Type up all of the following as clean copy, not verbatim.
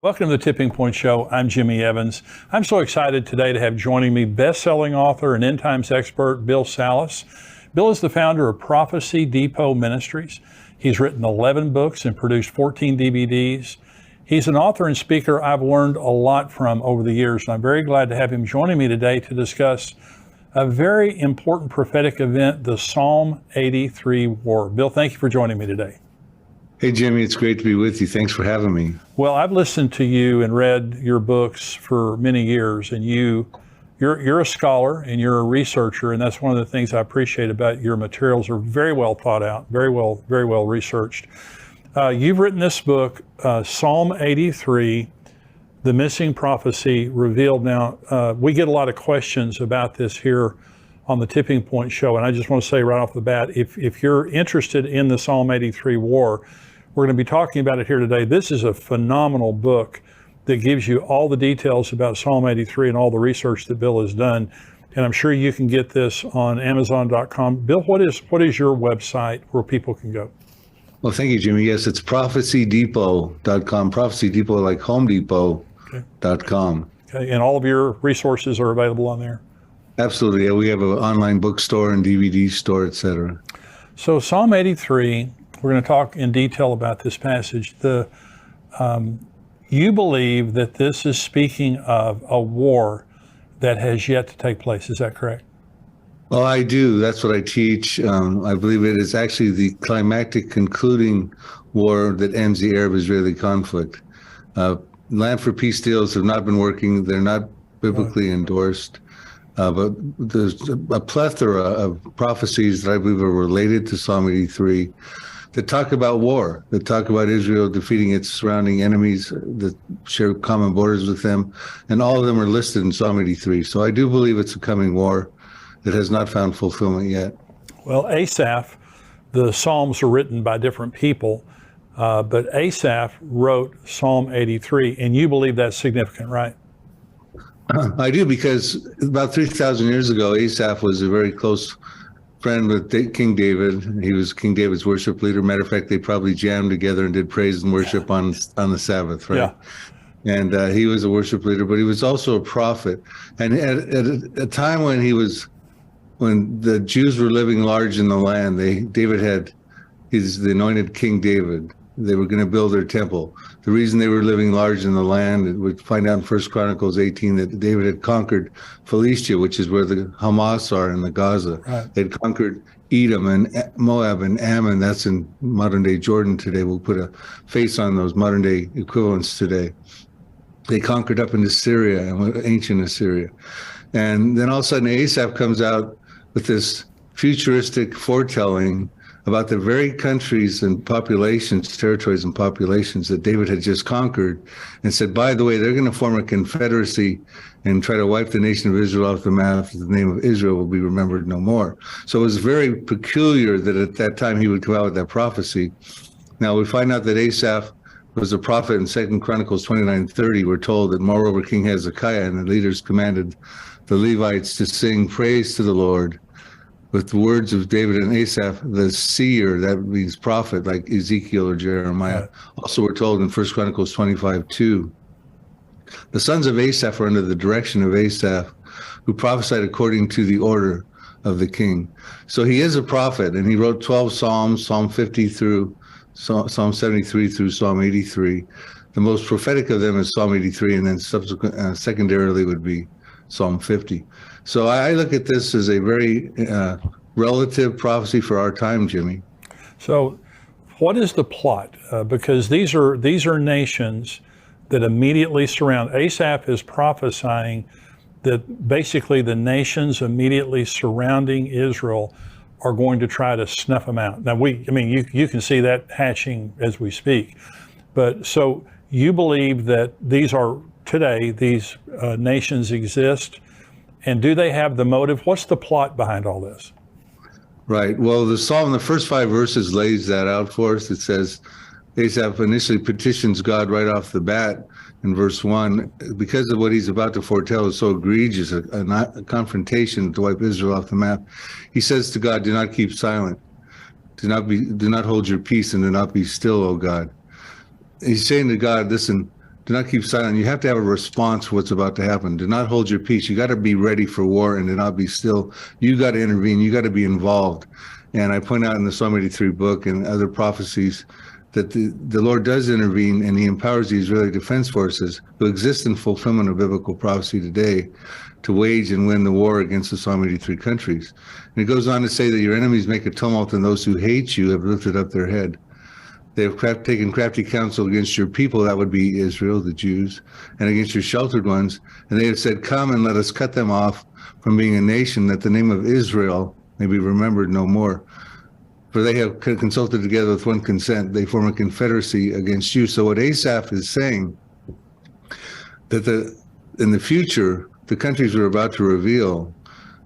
Welcome to the Tipping Point Show. I'm Jimmy Evans. I'm so excited today to have joining me best-selling author and end times expert Bill Salus. Bill is the founder of Prophecy Depot Ministries. He's written 11 books and produced 14 DVDs. He's an author and speaker I've learned a lot from over the years, and I'm very glad to have him joining me today to discuss a very important prophetic event, the Psalm 83 war. Bill, thank you for joining me today. Hey, Jimmy, it's great to be with you. Thanks for having me. Well, I've listened to you and read your books for many years, and you're a scholar and you're a researcher, and that's one of the things I appreciate about your materials. Are very well thought out, very well researched. You've written this book, Psalm 83, The Missing Prophecy Revealed. Now, we get a lot of questions about this here on the Tipping Point Show, and I just want to say right off the bat, if you're interested in the Psalm 83 war, we're going to be talking about it here today. This is a phenomenal book that gives you all the details about Psalm 83 and all the research that Bill has done. And I'm sure you can get this on Amazon.com. Bill, what is your website where people can go? Well, thank you, Jimmy. Yes, it's prophecydepot.com. Prophecy Depot, like Home Depot.com. Okay, and all of your resources are available on there? Absolutely. Yeah, we have an online bookstore and DVD store, etc. So Psalm 83, we're going to talk in detail about this passage. You believe that this is speaking of a war that has yet to take place. Is that correct? Well, I do. That's what I teach. I believe it is actually the climactic concluding war that ends the Arab-Israeli conflict. Land for Peace deals have not been working. They're not biblically endorsed. But there's a plethora of prophecies that I believe are related to Psalm 83 that talk about war, that talk about Israel defeating its surrounding enemies that share common borders with them. And all of them are listed in Psalm 83. So I do believe it's a coming war that has not found fulfillment yet. Well, Asaph, the Psalms are written by different people, but Asaph wrote Psalm 83, and you believe that's significant, right? I do, because about 3,000 years ago, Asaph was a very close friend with King David. He was King David's worship leader. Matter of fact, they probably jammed together and did praise and worship on the Sabbath, right? Yeah. And he was a worship leader, but he was also a prophet. And at a time when the Jews were living large in the land, he's the anointed King David. They were going to build their temple. The reason they were living large in the land, we find out in 1 Chronicles 18 that David had conquered Philistia, which is where the Hamas are in the Gaza. Right. They'd conquered Edom and Moab and Ammon. That's in modern day Jordan today. We'll put a face on those modern day equivalents today. They conquered up into Syria, and ancient Assyria. And then all of a sudden Asaph comes out with this futuristic foretelling about the very countries and populations, territories and populations that David had just conquered, and said, by the way, they're going to form a confederacy and try to wipe the nation of Israel off the map. The name of Israel will be remembered no more. So it was very peculiar that at that time he would come out with that prophecy. Now we find out that Asaph was a prophet in 2 Chronicles 29:30. We're told that moreover King Hezekiah and the leaders commanded the Levites to sing praise to the Lord with the words of David and Asaph, the seer, that means prophet, like Ezekiel or Jeremiah. Right. Also, we're told in 1 Chronicles 25:2, the sons of Asaph are under the direction of Asaph, who prophesied according to the order of the king. So he is a prophet, and he wrote 12 Psalms, Psalm 50 through Psalm 73 through Psalm 83. The most prophetic of them is Psalm 83, and then secondarily would be Psalm 50. So I look at this as a very relative prophecy for our time, Jimmy. So what is the plot? Because these are nations that immediately surround. Asaph is prophesying that basically the nations immediately surrounding Israel are going to try to snuff them out. Now you can see that hatching as we speak. But so you believe that these nations exist, and do they have the motive? What's the plot behind all this? Right. Well, the Psalm, the first 5 verses lays that out for us. It says Asaph initially petitions God right off the bat in verse 1 because of what he's about to foretell is so egregious, a confrontation to wipe Israel off the map. He says to God, do not keep silent. Do not hold your peace, and do not be still, O God. He's saying to God, listen, Do not keep silent. You have to have a response to what's about to happen. Do not hold your peace. You got to be ready for war and do not be still. You got to intervene. You got to be involved. And I point out in the Psalm 83 book and other prophecies that the Lord does intervene, and he empowers the Israeli Defense Forces who exist in fulfillment of biblical prophecy today to wage and win the war against the Psalm 83 countries. And it goes on to say that your enemies make a tumult, and those who hate you have lifted up their head. They have taken crafty counsel against your people, that would be Israel, the Jews, and against your sheltered ones. And they have said, come and let us cut them off from being a nation, that the name of Israel may be remembered no more. For they have consulted together with one consent. They form a confederacy against you. So what Asaph is saying, that in the future, the countries we're about to reveal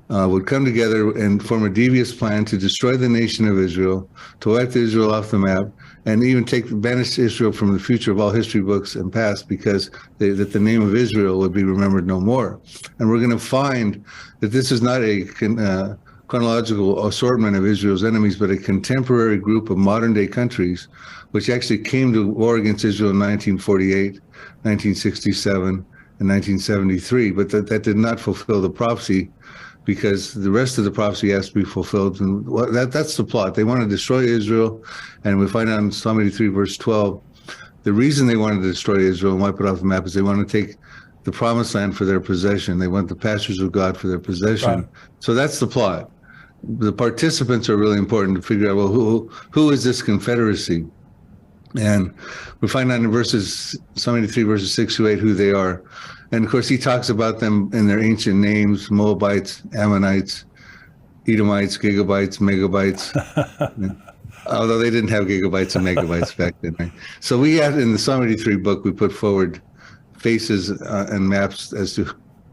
would come together and form a devious plan to destroy the nation of Israel, to wipe Israel off the map, and even banish Israel from the future of all history books and past, because that the name of Israel would be remembered no more. And we're going to find that this is not a chronological assortment of Israel's enemies, but a contemporary group of modern-day countries, which actually came to war against Israel in 1948, 1967, and 1973. But that did not fulfill the prophecy, because the rest of the prophecy has to be fulfilled. And that's the plot. They want to destroy Israel, and we find out in Psalm 83, verse 12, the reason they wanted to destroy Israel and wipe it off the map is they want to take the promised land for their possession. They want the pastures of God for their possession. Right. So that's the plot. The participants are really important to figure out, well, who is this confederacy? And we find out in Psalm 83, verses 6 to 8, who they are. And of course, he talks about them in their ancient names: Moabites, Ammonites, Edomites, gigabytes, megabytes. Although they didn't have gigabytes and megabytes back then. Right? So we had, in the Psalm 83 book, we put forward faces and maps as to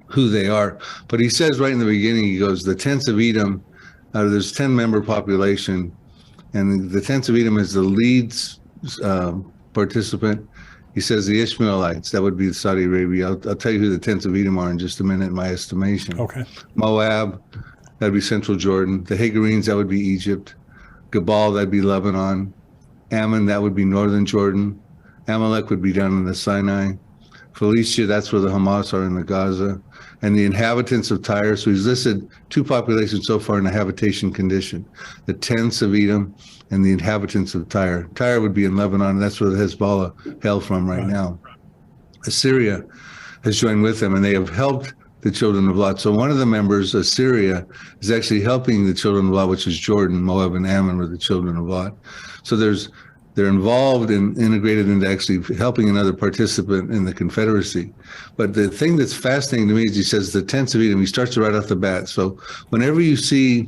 who they are. But he says right in the beginning, he goes, the tents of Edom, there's 10-member population, and the tents of Edom is the lead participant. He says the Ishmaelites, that would be Saudi Arabia. I'll tell you who the tents of Edom are in just a minute, in my estimation. Okay. Moab, that'd be central Jordan. The Hagarenes, that would be Egypt. Gebal, that'd be Lebanon. Ammon, that would be northern Jordan. Amalek would be down in the Sinai. Philistia, that's where the Hamas are in the Gaza. And the inhabitants of Tyre. So he's listed two populations so far in a habitation condition: the tents of Edom and the inhabitants of Tyre. Tyre would be in Lebanon, and that's where the Hezbollah hail from right now. Assyria has joined with them, and they have helped the children of Lot. So one of the members, Assyria, is actually helping the children of Lot, which is Jordan. Moab and Ammon were the children of Lot. So they're involved and integrated into actually helping another participant in the Confederacy. But the thing that's fascinating to me is he says the tents of Edom. He starts to right off the bat. So whenever you see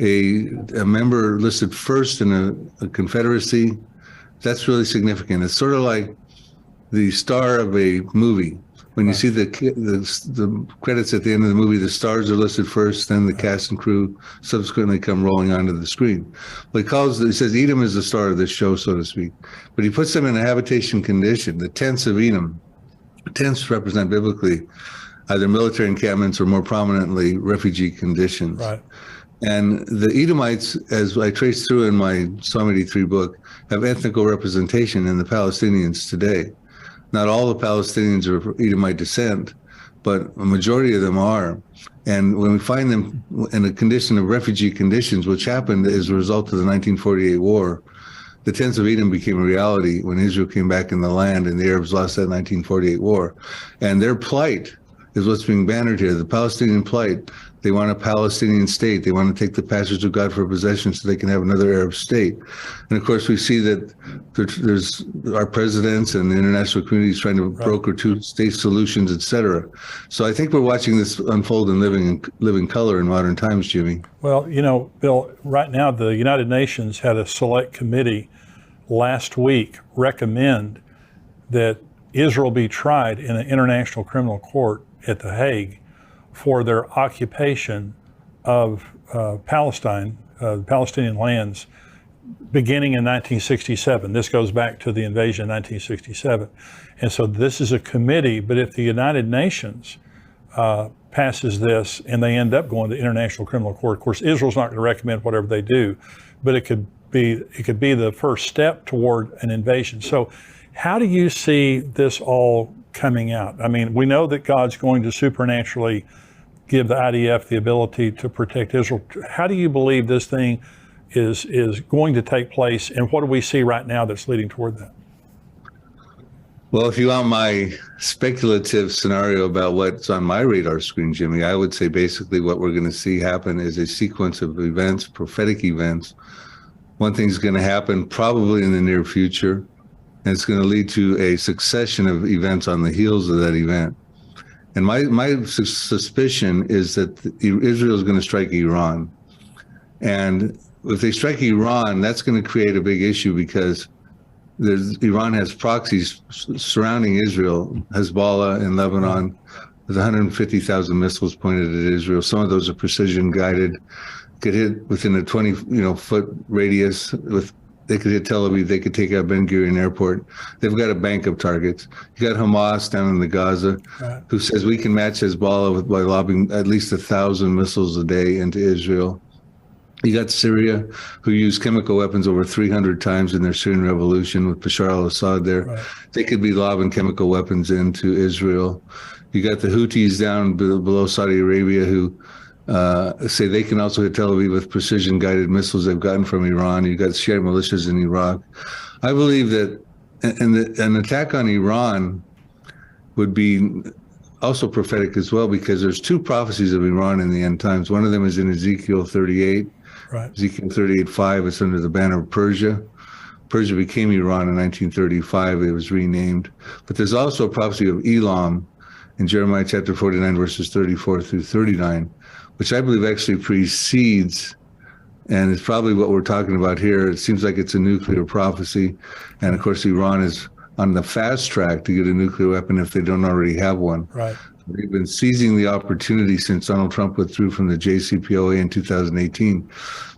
a member listed first in a Confederacy, that's really significant. It's sort of like the star of a movie. When you see the credits at the end of the movie, the stars are listed first, then the cast and crew subsequently come rolling onto the screen. But he says Edom is the star of this show, so to speak. But he puts them in a habitation condition. The tents of Edom. Tents represent biblically either military encampments or more prominently refugee conditions. Right. And the Edomites, as I trace through in my Psalm 83 book, have ethnical representation in the Palestinians today. Not all the Palestinians are of Edomite descent, but a majority of them are. And when we find them in a condition of refugee conditions, which happened as a result of the 1948 war, the tents of Edom became a reality when Israel came back in the land and the Arabs lost that 1948 war. And their plight is what's being bannered here, the Palestinian plight. They want a Palestinian state. They want to take the pastures of God for possession so they can have another Arab state. And of course, we see that there's our presidents and the international community is trying to broker two-state solutions, et cetera. So I think we're watching this unfold in living color in modern times, Jimmy. Well, Bill, right now the United Nations had a select committee last week recommend that Israel be tried in an international criminal court at The Hague for their occupation of Palestine, Palestinian lands, beginning in 1967. This goes back to the invasion in 1967. And so this is a committee, but if the United Nations passes this and they end up going to the International Criminal Court, of course, Israel's not going to recommend whatever they do, but it could be the first step toward an invasion. So How do you see this all coming out? I mean, we know that God's going to supernaturally give the IDF the ability to protect Israel. How do you believe this thing is going to take place, and what do we see right now that's leading toward that? Well, if you want my speculative scenario about what's on my radar screen, Jimmy, I would say basically what we're going to see happen is a sequence of events, prophetic events. One thing's going to happen probably in the near future, and it's going to lead to a succession of events on the heels of that event. And my suspicion is that Israel is going to strike Iran. And if they strike Iran, that's going to create a big issue because Iran has proxies surrounding Israel, Hezbollah in Lebanon, with 150,000 missiles pointed at Israel. Some of those are precision guided, could hit within a 20 foot radius. They could hit Tel Aviv, they could take out Ben Gurion Airport. They've got a bank of targets. You got Hamas down in the Gaza, right, who says we can match Hezbollah by lobbing at least 1,000 missiles a day into Israel. You got Syria, who used chemical weapons over 300 times in their Syrian revolution with Bashar al-Assad there. Right. They could be lobbing chemical weapons into Israel. You got the Houthis down below Saudi Arabia who say they can also hit Tel Aviv with precision-guided missiles they've gotten from Iran. You got Shia militias in Iraq. I believe that an attack on Iran would be also prophetic as well, because there's two prophecies of Iran in the end times. One of them is in Ezekiel 38. Right. Ezekiel 38:5, it's under the banner of Persia. Persia became Iran in 1935. It was renamed. But there's also a prophecy of Elam in Jeremiah chapter 49, verses 34 through 39, which I believe actually precedes, and it's probably what we're talking about here. It seems like it's a nuclear prophecy. And of course, Iran is on the fast track to get a nuclear weapon if they don't already have one. Right. They've been seizing the opportunity since Donald Trump withdrew from the JCPOA in 2018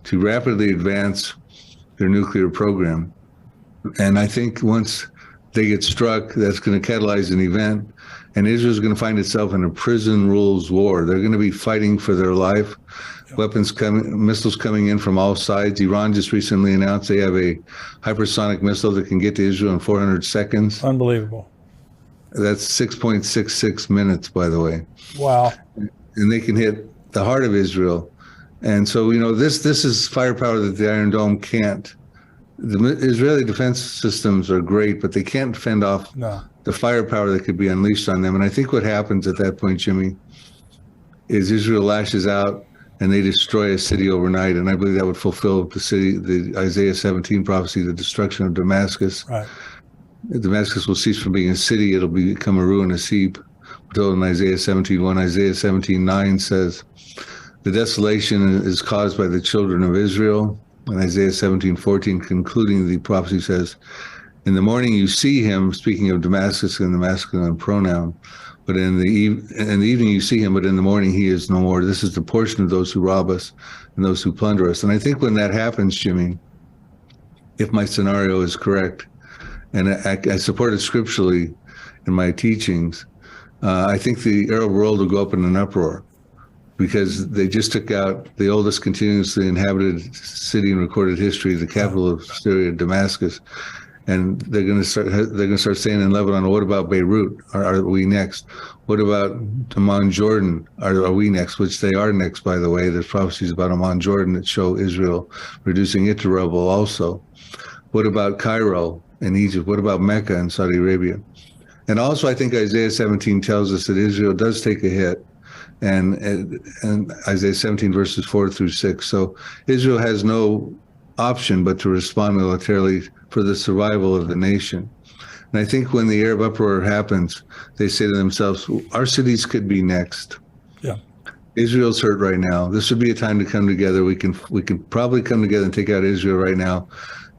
to rapidly advance their nuclear program. And I think once they get struck, that's going to catalyze an event, and Israel's going to find itself in a prison rules war. They're going to be fighting for their life. Weapons coming, missiles coming in from all sides. Iran just recently announced they have a hypersonic missile that can get to Israel in 400 seconds. Unbelievable. That's 6.66 minutes, by the way. Wow. And they can hit the heart of Israel. And so, this is firepower that the Iron Dome can't. The Israeli defense systems are great, but they can't fend off the firepower that could be unleashed on them. And I think what happens at that point, Jimmy, is Israel lashes out and they destroy a city overnight. And I believe that would fulfill the Isaiah 17 prophecy, the destruction of Damascus. Right. Damascus will cease from being a city. It'll become a ruinous heap. We're told in Isaiah 17:1. Isaiah 17:9 says, the desolation is caused by the children of Israel. And Isaiah 17:14, concluding the prophecy, says, in the morning you see him, speaking of Damascus in the masculine pronoun, but in the evening you see him, but in the morning he is no more. This is the portion of those who rob us and those who plunder us. And I think when that happens, Jimmy, if my scenario is correct, and I support it scripturally in my teachings, I think the Arab world will go up in an uproar, because they just took out the oldest continuously inhabited city in recorded history, the capital of Syria, Damascus, and they're going to start saying in Lebanon, what about Beirut? Are we next? What about Amman, Jordan? Are we next? Which they are next, by the way. There's prophecies about Amman, Jordan that show Israel reducing it to rubble also. What about Cairo in Egypt? What about Mecca in Saudi Arabia? And also, I think Isaiah 17 tells us that Israel does take a hit, and Isaiah 17 verses 4 through 6. So Israel has no option but to respond militarily for the survival of the nation. And I think when the Arab uproar happens, they say to themselves, our cities could be next. Yeah. Israel's hurt right now. This would be a time to come together. We can probably come together and take out Israel right now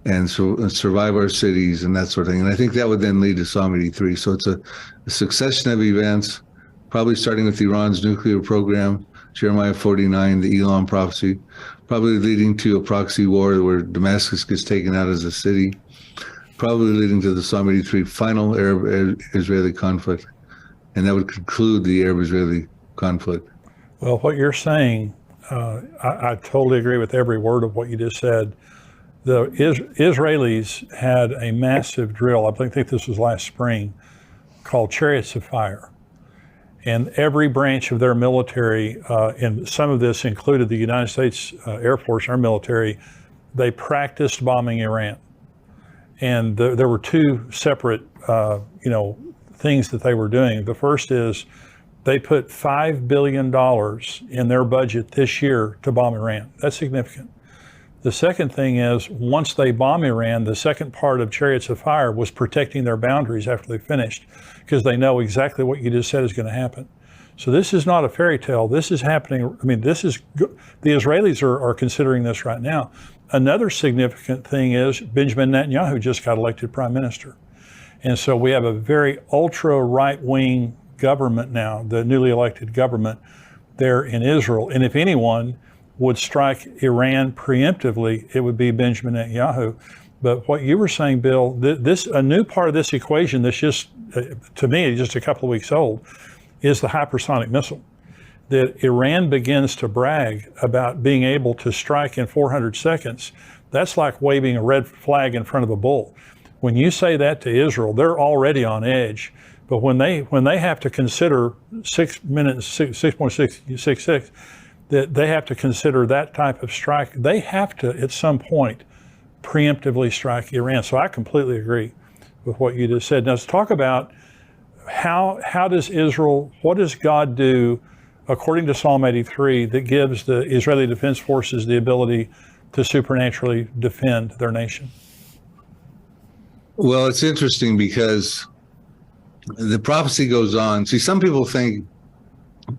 and survive our cities and that sort of thing. And I think that would then lead to Psalm 83. So it's a succession of events, probably starting with Iran's nuclear program, Jeremiah 49, the Elam prophecy, probably leading to a proxy war where Damascus gets taken out as a city, probably leading to the Psalm 83 final Arab-Israeli conflict. And that would conclude the Arab-Israeli conflict. Well, what you're saying, I totally agree with every word of what you just said. The Israelis had a massive drill, I think this was last spring, called Chariots of Fire. And every branch of their military, and some of this included the United States Air Force, our military, they practiced bombing Iran. And there were two separate, things that they were doing. The first is they put $5 billion in their budget this year to bomb Iran. That's significant. The second thing is, once they bomb Iran, the second part of Chariots of Fire was protecting their boundaries after they finished, because they know exactly what you just said is going to happen. So this is not a fairy tale. This is happening. I mean, the Israelis are considering this right now. Another significant thing is Benjamin Netanyahu just got elected prime minister. And so we have a very ultra right-wing government now, the newly elected government there in Israel. And if anyone would strike Iran preemptively, it would be Benjamin Netanyahu. But what you were saying, Bill, a new part of this equation that's just, to me, just a couple of weeks old, is the hypersonic missile. That Iran begins to brag about being able to strike in 400 seconds. That's like waving a red flag in front of a bull. When you say that to Israel, they're already on edge. But when they have to consider 6.666, that they have to consider that type of strike, they have to, at some point, preemptively strike Iran. So I completely agree with what you just said. Now let's talk about how does Israel, what does God do according to Psalm 83 that gives the Israeli Defense Forces the ability to supernaturally defend their nation? Well, it's interesting because the prophecy goes on. See, some people think,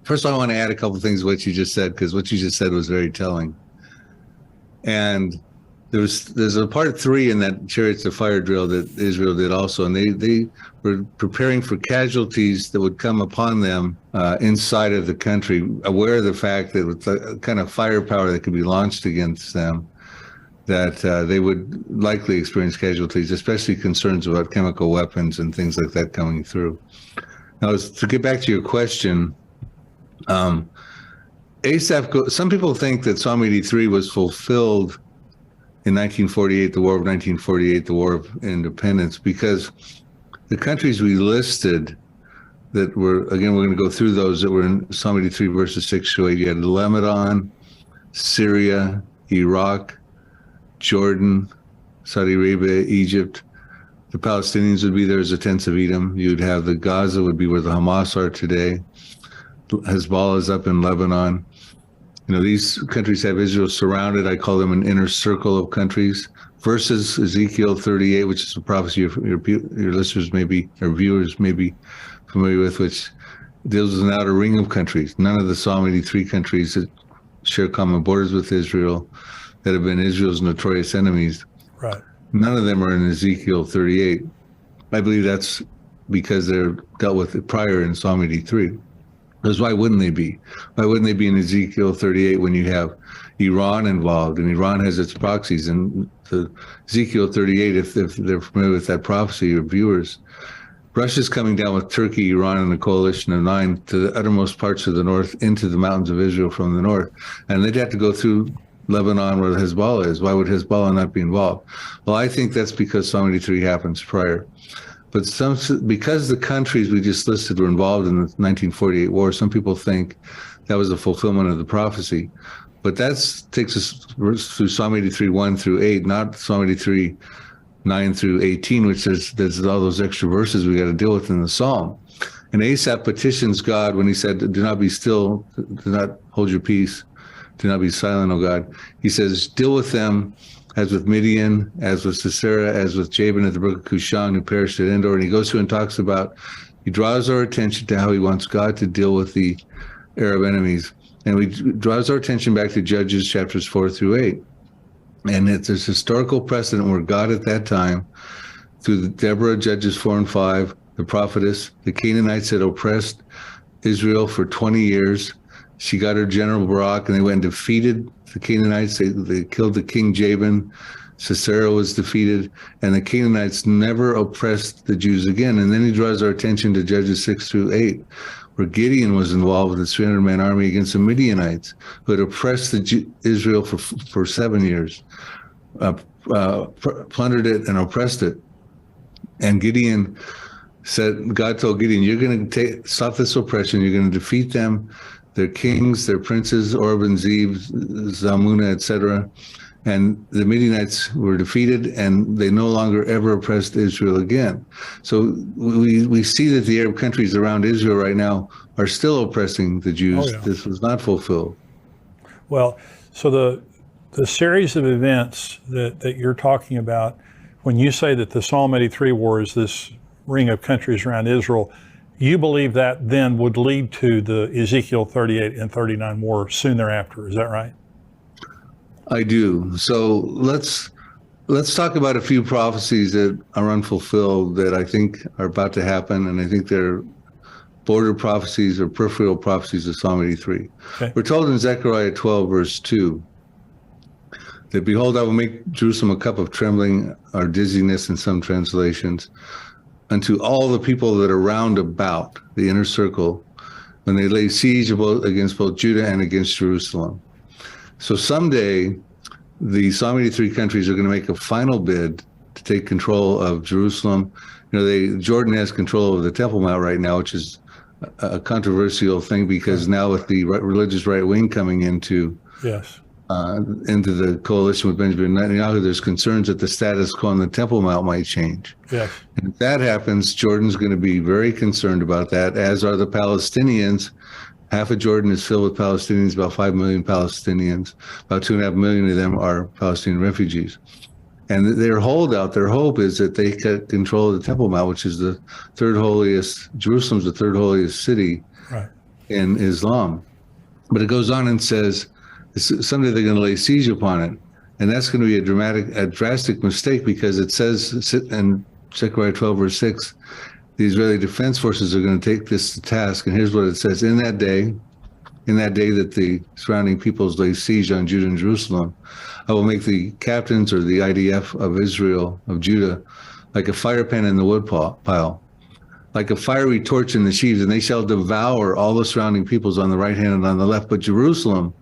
first I want to add a couple of things to what you just said, because what you just said was very telling. And there's a part 3 in that Chariots of Fire drill that Israel did also, and they were preparing for casualties that would come upon them inside of the country, aware of the fact that with the kind of firepower that could be launched against them, that they would likely experience casualties, especially concerns about chemical weapons and things like that coming through. Now, to get back to your question, Asaph, some people think that Psalm 83 was fulfilled in 1948, the War of 1948, the War of Independence, because the countries we listed that were, again, we're going to go through those that were in Psalm 83 verses 6 to 8. You had Lebanon, Syria, Iraq, Jordan, Saudi Arabia, Egypt. The Palestinians would be there as the tents of Edom. You'd have the Gaza would be where the Hamas are today. Hezbollah is up in Lebanon. You know, these countries have Israel surrounded. I call them an inner circle of countries. Versus Ezekiel 38, which is a prophecy your listeners may be, or viewers may be familiar with, which deals with an outer ring of countries. None of the Psalm 83 countries that share common borders with Israel, that have been Israel's notorious enemies. Right. None of them are in Ezekiel 38. I believe that's because they're dealt with it prior in Psalm 83. Because why wouldn't they be? Why wouldn't they be in Ezekiel 38 when you have Iran involved, and Iran has its proxies? And the Ezekiel 38, if they're familiar with that prophecy, your viewers, Russia's coming down with Turkey, Iran, and a coalition of 9 to the uttermost parts of the north, into the mountains of Israel from the north. And they'd have to go through Lebanon where Hezbollah is. Why would Hezbollah not be involved? Well, I think that's because Psalm 83 happens prior. But because the countries we just listed were involved in the 1948 war, some people think that was a fulfillment of the prophecy. But that takes us through Psalm 83, 1 through 8, not Psalm 83, 9 through 18, which there's all those extra verses we got to deal with in the Psalm. And Asaph petitions God when he said, do not be still, do not hold your peace, do not be silent, O God. He says, deal with them as with Midian, as with Sisera, as with Jabin at the brook of Cushan, who perished at Endor. And he goes through and talks about, he draws our attention to how he wants God to deal with the Arab enemies. And he draws our attention back to Judges chapters 4 through 8. And it's this historical precedent where God at that time, through the Deborah, Judges 4 and 5, the prophetess, the Canaanites had oppressed Israel for 20 years. She got her general Barak, and they went and defeated the Canaanites. They killed the king Jabin. Sisera was defeated, and the Canaanites never oppressed the Jews again. And then he draws our attention to Judges 6 through 8, where Gideon was involved with a 300-man army against the Midianites, who had oppressed Israel for 7 years. plundered it and oppressed it. And Gideon said, God told Gideon, you're going to stop this oppression. You're going to defeat them, their kings, their princes, Orb and Zeb, Zalmunna, etc. And the Midianites were defeated, and they no longer ever oppressed Israel again. So we see that the Arab countries around Israel right now are still oppressing the Jews. Oh, yeah. This was not fulfilled. Well, so the series of events that you're talking about, when you say that the Psalm 83 war is this ring of countries around Israel, you believe that then would lead to the Ezekiel 38 and 39 war soon thereafter. Is that right? I do. So let's talk about a few prophecies that are unfulfilled that I think are about to happen, and I think they're border prophecies or peripheral prophecies of Psalm 83. Okay. We're told in Zechariah 12, verse 2, that behold, I will make Jerusalem a cup of trembling or dizziness in some translations, unto all the people that are round about the inner circle, when they lay siege against both Judah and against Jerusalem. So someday, the Psalm 83 countries are going to make a final bid to take control of Jerusalem. You know, Jordan has control over the Temple Mount right now, which is a controversial thing, because now with the religious right wing coming into the coalition with Benjamin Netanyahu, there's concerns that the status quo on the Temple Mount might change. Yes. And if that happens, Jordan's going to be very concerned about that, as are the Palestinians. Half of Jordan is filled with Palestinians, about 5 million Palestinians. About 2.5 million of them are Palestinian refugees. And their hope is that they get control of the Temple Mount, which is the third holiest, Jerusalem's the third holiest city in Islam. But it goes on and says, someday they're going to lay siege upon it. And that's going to be a drastic mistake, because it says in Zechariah 12, verse 6, the Israeli Defense Forces are going to take this to task. And here's what it says: in that day that the surrounding peoples lay siege on Judah and Jerusalem, I will make the captains, or the IDF of Israel, of Judah, like a fire pan in the wood pile, like a fiery torch in the sheaves, and they shall devour all the surrounding peoples on the right hand and on the left. But Jerusalem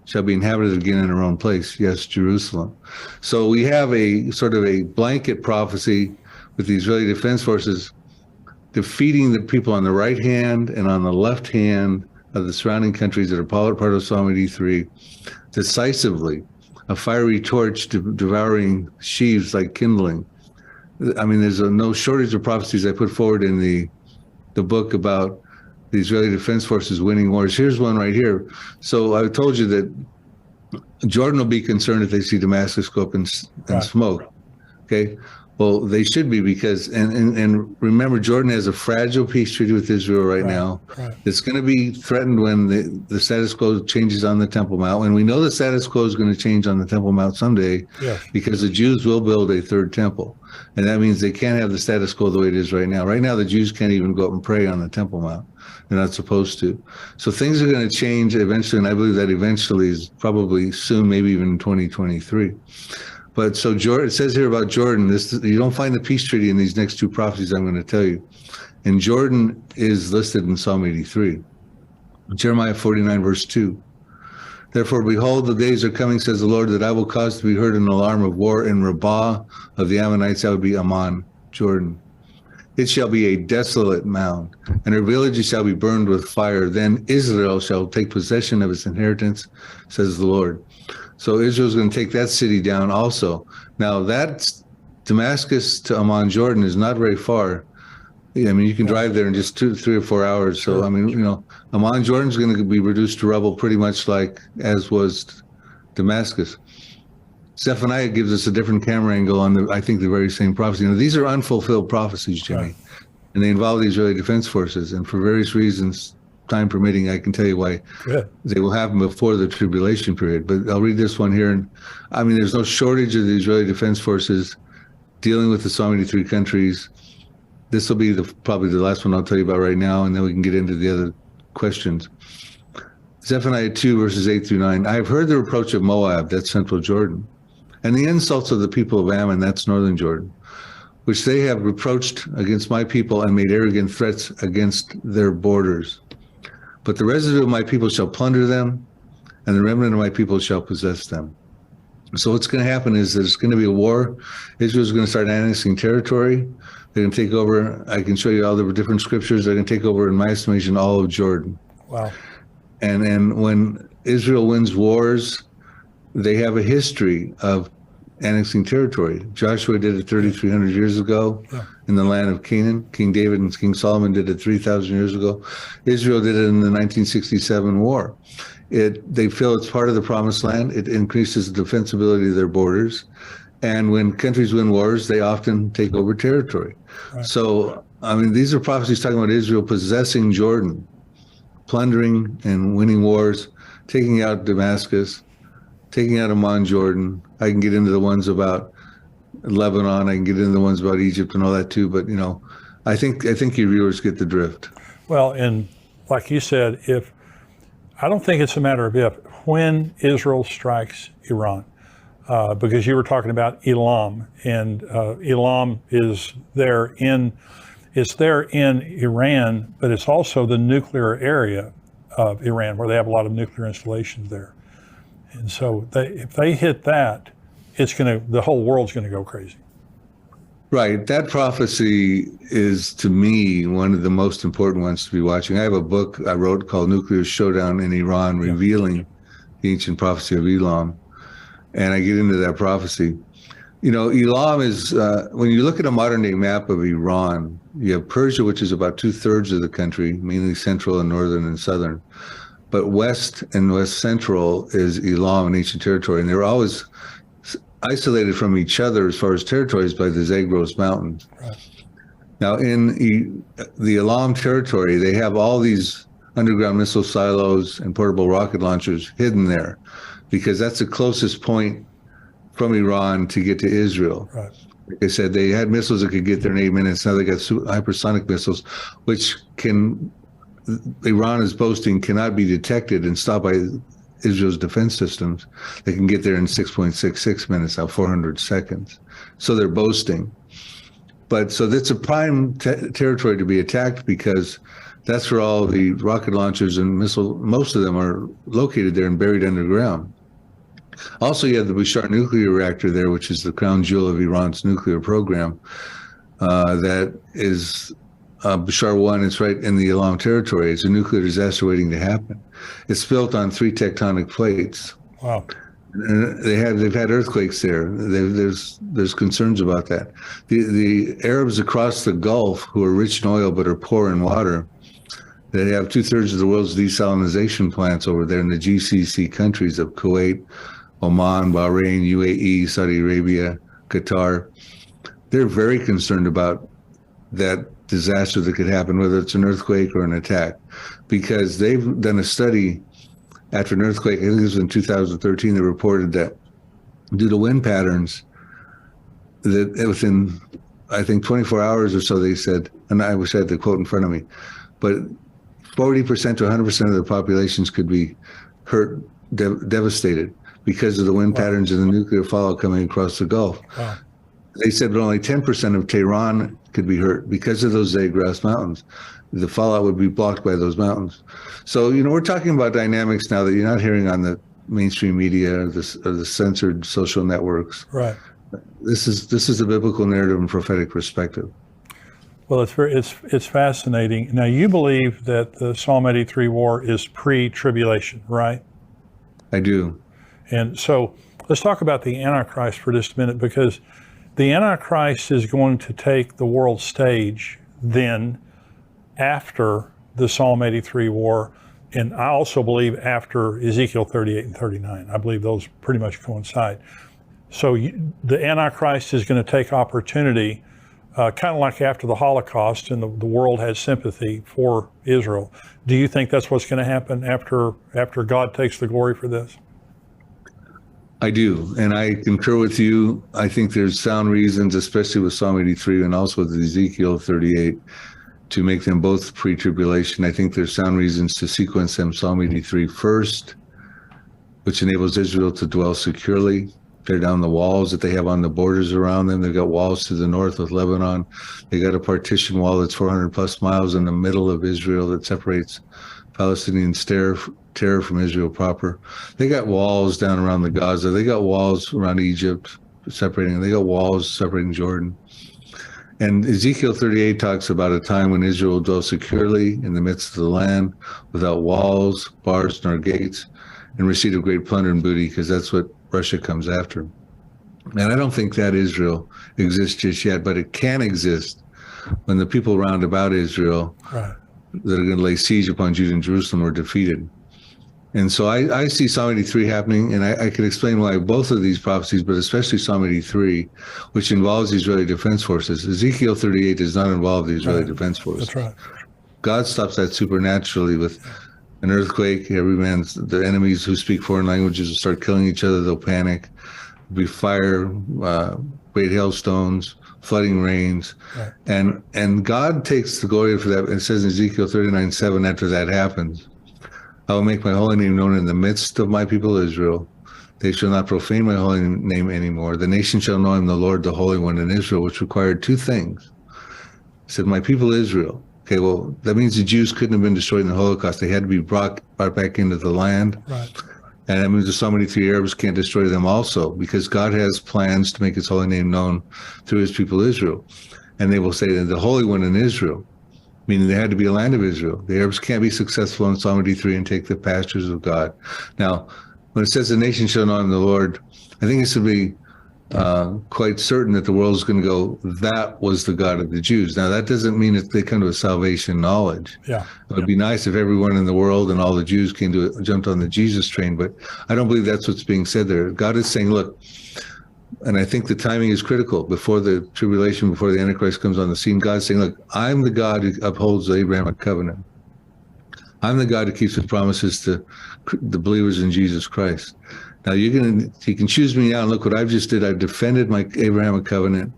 shall be inhabited again in her own place. Yes, Jerusalem. So we have a sort of a blanket prophecy with the Israeli Defense Forces defeating the people on the right hand and on the left hand of the surrounding countries that are part of Psalm 83 decisively, a fiery torch devouring sheaves like kindling. I mean, there's no shortage of prophecies I put forward in the book about the Israeli Defense Forces winning wars. Here's one right here. So I told you that Jordan will be concerned if they see Damascus go up in smoke. Okay. Well, they should be, because, and remember, Jordan has a fragile peace treaty with Israel right now. It's going to be threatened when the status quo changes on the Temple Mount. And we know the status quo is going to change on the Temple Mount someday, because the Jews will build a third temple. And that means they can't have the status quo the way it is right now. Right now, the Jews can't even go up and pray on the Temple Mount. They're not supposed to. So things are going to change eventually, and I believe that eventually is probably soon, maybe even in 2023. But so it says here about Jordan, you don't find the peace treaty in these next two prophecies I'm going to tell you. And Jordan is listed in Psalm 83. Jeremiah 49, verse 2. Therefore, behold, the days are coming, says the Lord, that I will cause to be heard an alarm of war in Rabbah of the Ammonites. That would be Ammon, Jordan. It shall be a desolate mound, and her villages shall be burned with fire. Then Israel shall take possession of its inheritance, says the Lord. So Israel's going to take that city down also. Now, that's Damascus to Ammon, Jordan is not very far. I mean, you can drive there in just 3 or 4 hours. So, I mean, Ammon, Jordan's going to be reduced to rubble pretty much like as was Damascus. Zephaniah gives us a different camera angle on I think the very same prophecy. These are unfulfilled prophecies, Jimmy, and they involve the Israeli Defense Forces. And for various reasons, time permitting, I can tell you why they will happen before the tribulation period. But I'll read this one here. And I mean, there's no shortage of the Israeli Defense Forces dealing with the Psalm 83 countries. This will be probably the last one I'll tell you about right now, and then we can get into the other questions. Zephaniah 2, verses 8 through 9. I have heard the reproach of Moab, that's central Jordan, and the insults of the people of Ammon, that's northern Jordan, which they have reproached against my people and made arrogant threats against their borders. But the residue of my people shall plunder them, and the remnant of my people shall possess them. So what's going to happen is there's going to be a war. Israel's going to start annexing territory. They're going to take over. I can show you all the different scriptures. They're going to take over, in my estimation, all of Jordan. Wow. And when Israel wins wars, they have a history of annexing territory. Joshua did it 3,300 years ago in the land of Canaan. King David and King Solomon did it 3,000 years ago. Israel did it in the 1967 war. They feel it's part of the promised land. It increases the defensibility of their borders. And when countries win wars, they often take over territory. Right. So, I mean, these are prophecies talking about Israel possessing Jordan, plundering and winning wars, taking out Damascus, taking out Amman, Jordan. I can get into the ones about Lebanon. I can get into the ones about Egypt and all that too. But, you know, I think your viewers get the drift. Well, and like you said, I don't think it's a matter of when Israel strikes Iran, because you were talking about Elam, and Elam is there in Iran, but it's also the nuclear area of Iran, where they have a lot of nuclear installations there. And so if they hit that, the whole world's going to go crazy. Right. That prophecy is, to me, one of the most important ones to be watching. I have a book I wrote called Nuclear Showdown in Iran, revealing the ancient prophecy of Elam. And I get into that prophecy. You know, Elam is, when you look at a modern day map of Iran, you have Persia, which is about 2/3 of the country, mainly central and northern and southern. But west and west central is Elam and ancient territory. And they're always isolated from each other as far as territories by the Zagros Mountains. Right. Now, in the Elam territory, they have all these underground missile silos and portable rocket launchers hidden there, because that's the closest point from Iran to get to Israel. Right. Like I said, they had missiles that could get there in 8 minutes. Now they got hypersonic missiles, which Iran is boasting cannot be detected and stopped by Israel's defense systems. They can get there in 6.66 minutes, now 400 seconds. So they're boasting. But so that's a prime territory to be attacked, because that's where all the rocket launchers and most of them are located there and buried underground. Also, you have the Bushehr nuclear reactor there, which is the crown jewel of Iran's nuclear program. That is Bushehr 1, it's right in the Elam territory. It's a nuclear disaster waiting to happen. It's built on 3 tectonic plates. Wow. And they've had earthquakes there. There's concerns about that. The Arabs across the Gulf, who are rich in oil but are poor in water, they have 2/3 of the world's desalination plants over there in the GCC countries of Kuwait, Oman, Bahrain, UAE, Saudi Arabia, Qatar. They're very concerned about that disaster that could happen, whether it's an earthquake or an attack, because they've done a study after an earthquake. I think it was in 2013. They reported that due to wind patterns, that within, I think, 24 hours or so, they said, and I wish I had the quote in front of me, but 40% to 100% of the populations could be hurt, devastated, because of the wind patterns and the nuclear fallout coming across the Gulf. Wow. They said that only 10% of Tehran could be hurt because of those Zagros Mountains. The fallout would be blocked by those mountains. So, you know, we're talking about dynamics now that you're not hearing on the mainstream media or the censored social networks. Right. This is the biblical narrative and prophetic perspective. Well, it's fascinating. Now, you believe that the Psalm 83 war is pre-tribulation, right? I do. And so let's talk about the Antichrist for just a minute, because the Antichrist is going to take the world stage then after the Psalm 83 war, and I also believe after Ezekiel 38 and 39. I believe those pretty much coincide. So the Antichrist is going to take opportunity, kind of like after the Holocaust, and the world had sympathy for Israel. Do you think that's what's going to happen after God takes the glory for this? I do, and I concur with you. I think there's sound reasons, especially with Psalm 83 and also with Ezekiel 38, to make them both pre-tribulation. I think there's sound reasons to sequence them Psalm 83 first, which enables Israel to dwell securely, Tear down the walls that they have on the borders around them. They've got walls to the north with Lebanon. They got a partition wall that's 400 plus miles in the middle of Israel that separates Palestinian terror from Israel proper. They got walls down around the Gaza. They got walls around Egypt separating. They got walls separating Jordan. And Ezekiel 38 talks about a time when Israel will dwell securely in the midst of the land without walls, bars, nor gates, and receive of great plunder and booty, because that's what Russia comes after. And I don't think that Israel exists just yet, but it can exist when the people round about Israel Right. that are going to lay siege upon Judah and Jerusalem are defeated. And so I see Psalm 83 happening, and I can explain why both of these prophecies, but especially Psalm 83, which involves the Israeli Defense Forces. Ezekiel 38 does not involve the Israeli Defense Force. That's right. God stops that supernaturally with an earthquake. The enemies who speak foreign languages will start killing each other. They'll panic. There'll be fire, great hailstones, flooding rains. Right. And God takes the glory for that. It says in Ezekiel 39:7, after that happens, I will make my holy name known in the midst of my people Israel. They shall not profane my holy name anymore. The nation shall know I am the Lord, the Holy One in Israel, which required two things. He said, my people Israel. Okay, well, that means the Jews couldn't have been destroyed in the Holocaust. They had to be brought back into the land. Right. And that means the so many three Arabs can't destroy them also, because God has plans to make his holy name known through his people Israel. And they will say that the Holy One in Israel, meaning they had to be a land of Israel. The Arabs can't be successful in Psalm 83 and take the pastures of God. Now, when it says the nation shall know I'm the Lord, I think it's to be quite certain that the world is going to go, that was the God of the Jews. Now, that doesn't mean that they come to a salvation knowledge. Yeah. It would be nice if everyone in the world and all the Jews jumped on the Jesus train, but I don't believe that's what's being said there. God is saying, look, and I think the timing is critical. Before the tribulation, before the Antichrist comes on the scene, God's saying, look, I'm the God who upholds the Abrahamic covenant. I'm the God who keeps his promises to the believers in Jesus Christ. Now you can choose me now, and look what I've just did. I've defended my Abrahamic covenant.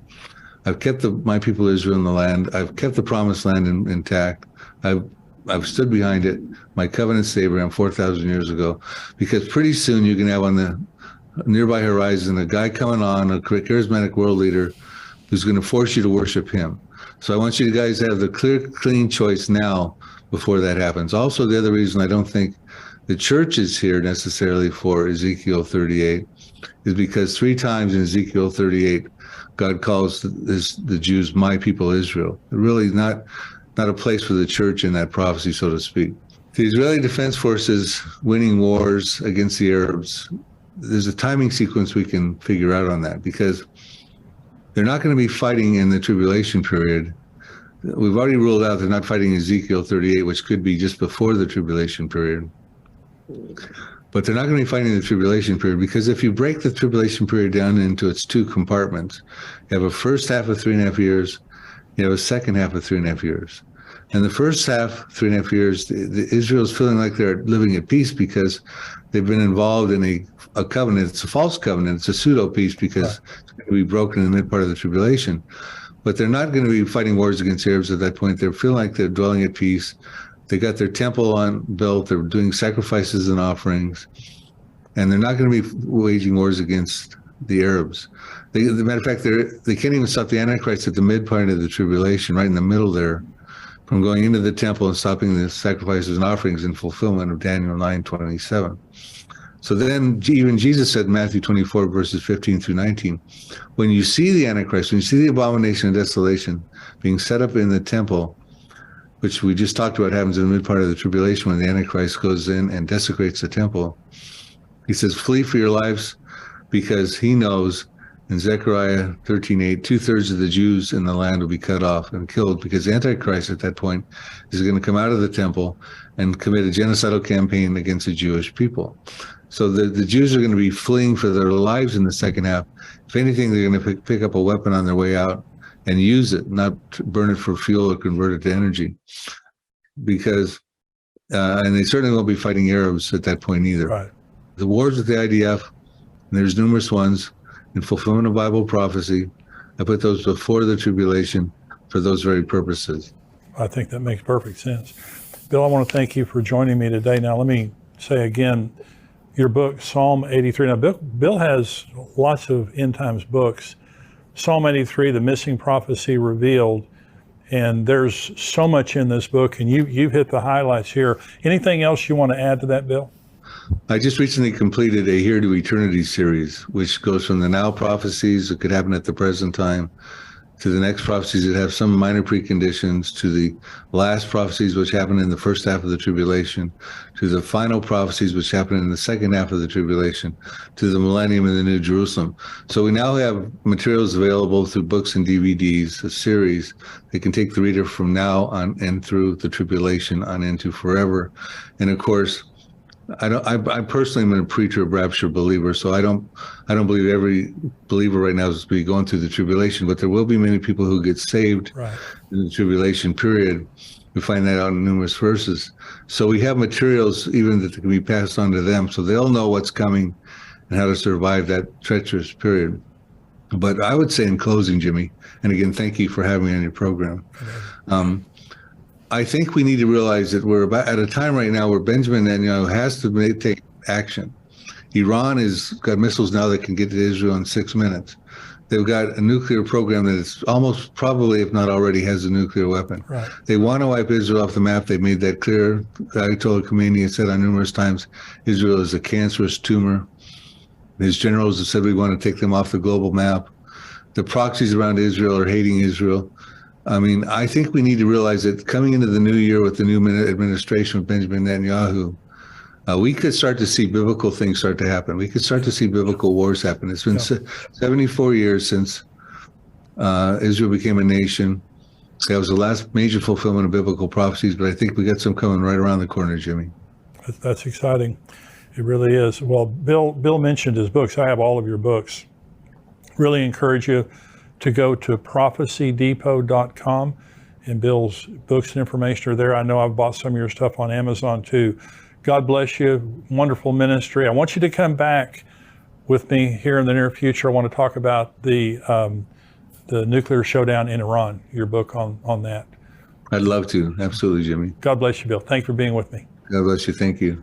I've kept my people Israel in the land. I've kept the promised land intact. I've stood behind it. My covenants to Abraham 4,000 years ago, because pretty soon you can have on the nearby horizon a guy coming on, a charismatic world leader who's going to force you to worship him. So I want you guys to have the clear, clean choice now before that happens. Also, the other reason I don't think the church is here necessarily for Ezekiel 38 is because 3 times in Ezekiel 38, God calls the Jews my people Israel. Really not a place for the church in that prophecy, so to speak. The Israeli Defense Forces winning wars against the Arabs, there's a timing sequence we can figure out on that, because they're not going to be fighting in the tribulation period. We've already ruled out they're not fighting Ezekiel 38, which could be just before the tribulation period. But they're not going to be fighting the tribulation period, because if you break the tribulation period down into its 2 compartments, you have a first half of 3.5 years, you have a second half of 3.5 years. And the first half, 3.5 years, Israel's feeling like they're living at peace because they've been involved in a covenant. It's a false covenant. It's a pseudo-peace because it's going to be broken in the mid part of the tribulation. But they're not going to be fighting wars against Arabs at that point. They're feeling like they're dwelling at peace. They got their temple built. They're doing sacrifices and offerings. And they're not going to be waging wars against the Arabs. As a matter of fact, they can't even stop the Antichrist at the mid part of the tribulation, right in the middle there, from going into the temple and stopping the sacrifices and offerings in fulfillment of Daniel 9:27. So then even Jesus said in Matthew 24, verses 15 through 19, when you see the Antichrist, when you see the abomination of desolation being set up in the temple, which we just talked about happens in the mid part of the tribulation when the Antichrist goes in and desecrates the temple, he says, flee for your lives, because he knows in Zechariah 13:8, 2/3 of the Jews in the land will be cut off and killed, because the Antichrist at that point is going to come out of the temple and commit a genocidal campaign against the Jewish people. So the Jews are going to be fleeing for their lives in the second half. If anything, they're going to pick up a weapon on their way out and use it, not burn it for fuel or convert it to energy. Because, and they certainly won't be fighting Arabs at that point either. Right. The wars with the IDF, and there's numerous ones, in fulfillment of Bible prophecy, I put those before the tribulation for those very purposes. I think that makes perfect sense. Bill, I want to thank you for joining me today. Now, let me say again, your book, Psalm 83. Now, Bill has lots of end times books. Psalm 83, The Missing Prophecy Revealed. And there's so much in this book, and you've hit the highlights here. Anything else you want to add to that, Bill? I just recently completed a Here to Eternity series, which goes from the now prophecies that could happen at the present time to the next prophecies that have some minor preconditions, to the last prophecies which happen in the first half of the tribulation, to the final prophecies which happen in the second half of the tribulation, to the millennium and the New Jerusalem. So we now have materials available through books and DVDs, a series that can take the reader from now on and through the tribulation on into forever. And of course, I personally am a preacher, rapture believer, so I don't believe every believer right now is to be going through the tribulation, but there will be many people who get saved in the tribulation period. We find that out in numerous verses. So we have materials even that can be passed on to them, so they'll know what's coming and how to survive that treacherous period. But I would say in closing, Jimmy, and again, thank you for having me on your program. I think we need to realize that we're about at a time right now where Benjamin Netanyahu has to take action. Iran has got missiles now that can get to Israel in 6 minutes. They've got a nuclear program that is almost probably, if not already, has a nuclear weapon. Right. They want to wipe Israel off the map. They made that clear. Ayatollah Khomeini has said on numerous times, Israel is a cancerous tumor. His generals have said we want to take them off the global map. The proxies around Israel are hating Israel. I mean, I think we need to realize that coming into the new year with the new administration of Benjamin Netanyahu, we could start to see biblical things start to happen. We could start to see biblical wars happen. It's been 74 years since Israel became a nation. That was the last major fulfillment of biblical prophecies, but I think we got some coming right around the corner, Jimmy. That's exciting. It really is. Well, Bill mentioned his books. I have all of your books. Really encourage you to go to prophecydepot.com, and Bill's books and information are there. I know I've bought some of your stuff on Amazon too. God bless you. Wonderful ministry. I want you to come back with me here in the near future. I want to talk about the nuclear showdown in Iran, your book on that. I'd love to. Absolutely, Jimmy. God bless you, Bill. Thank you for being with me. God bless you. Thank you.